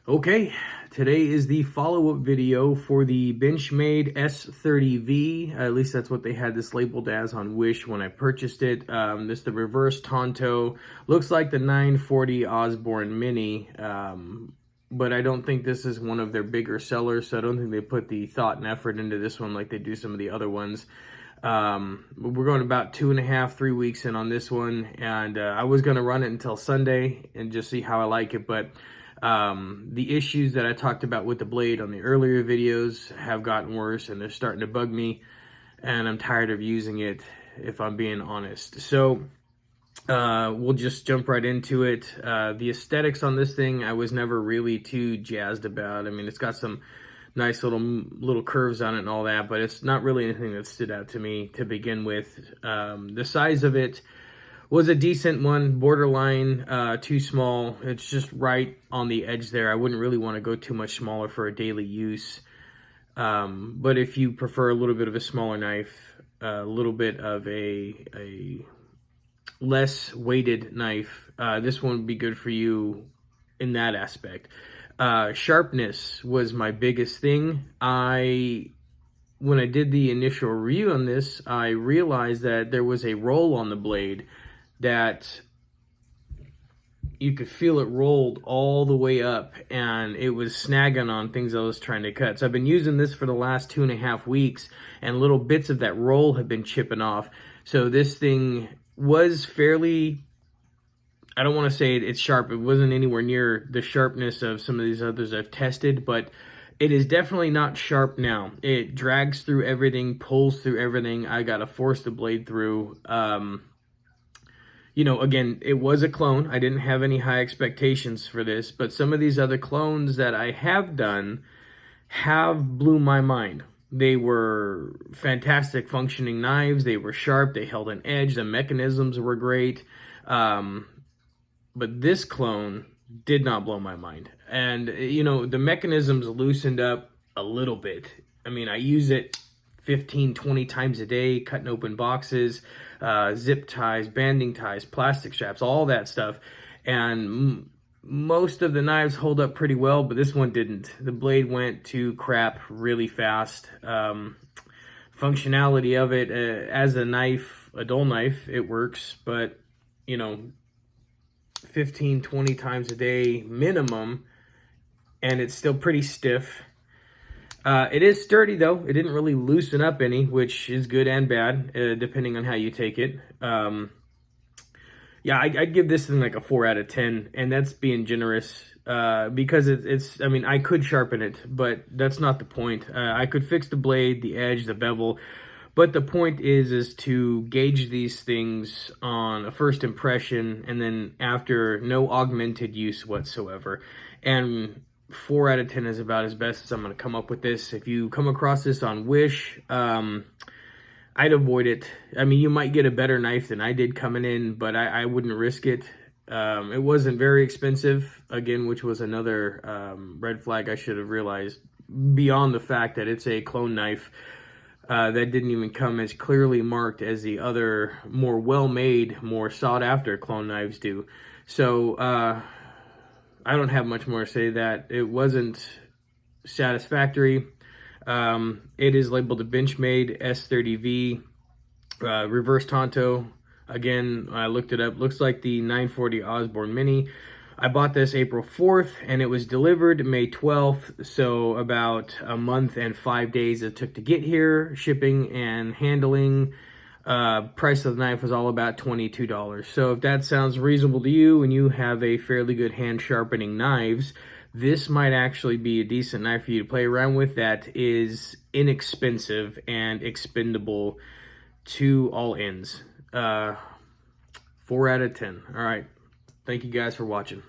Okay, today is the follow-up video for the Benchmade s30v. At least that's what they had this labeled as on Wish when I purchased it. This is the reverse Tonto. Looks like the 940 Osbourn Mini, but I don't think this is one of their bigger sellers, so I don't think they put the thought and effort into this one like they do some of the other ones. We're going about 2.5, 3 weeks in on this one, and I was going to run it until Sunday and just see how I like it, but the issues that I talked about with the blade on the earlier videos have gotten worse, and they're starting to bug me, and I'm tired of using it, if I'm being honest. So we'll just jump right into it. The aesthetics on this thing I was never really too jazzed about. I mean, it's got some nice little curves on it and all that, but it's not really anything that stood out to me to begin with. The size of it was a decent one, borderline too small. It's just right on the edge there. I wouldn't really want to go too much smaller for a daily use. But if you prefer a little bit of a smaller knife, a little bit of a less weighted knife, this one would be good for you in that aspect. Sharpness was my biggest thing. When I did the initial review on this, I realized that there was a roll on the blade that you could feel it rolled all the way up, and it was snagging on things I was trying to cut. So I've been using this for the last 2.5 weeks, and little bits of that roll have been chipping off. So this thing was fairly, I don't want to say it's sharp. It wasn't anywhere near the sharpness of some of these others I've tested, but it is definitely not sharp now. It drags through everything, pulls through everything. I got to force the blade through. You know, again, it was a clone. I didn't have any high expectations for this, but some of these other clones that I have done have blew my mind. They were fantastic functioning knives. They were sharp. They held an edge. The mechanisms were great. But this clone did not blow my mind. And, you know, the mechanisms loosened up a little bit. I mean, I use it 15, 20 times a day, cutting open boxes, zip ties, banding ties, plastic straps, all that stuff. And most of the knives hold up pretty well, but this one didn't. The blade went to crap really fast. Functionality of it, as a knife, a dull knife, it works, but, you know, 15, 20 times a day minimum, and it's still pretty stiff. It is sturdy though. It didn't really loosen up any, which is good and bad, depending on how you take it. Yeah, I'd give this thing like a 4 out of 10, and that's being generous, because it's, I mean, I could sharpen it, but that's not the point. I could fix the blade, the edge, the bevel, but the point is to gauge these things on a first impression, and then after no augmented use whatsoever. And 4 out of 10 is about as best as I'm going to come up with this. If you come across this on Wish, I'd avoid it. I mean, you might get a better knife than I did coming in, but I wouldn't risk it. It wasn't very expensive, again, which was another red flag I should have realized, beyond the fact that it's a clone knife that didn't even come as clearly marked as the other more well-made, more sought-after clone knives do. So, I don't have much more to say. That it wasn't satisfactory. It is labeled a Benchmade s30v reverse Tonto. Again, I looked it up. Looks like the 940 Osbourn Mini. I bought this April 4th, and it was delivered May 12th, so about a month and 5 days it took to get here. Shipping and handling. Price of the knife was all about $22. So if that sounds reasonable to you and you have a fairly good hand sharpening knives, this might actually be a decent knife for you to play around with that is inexpensive and expendable to all ends. 4 out of 10. All right. Thank you guys for watching.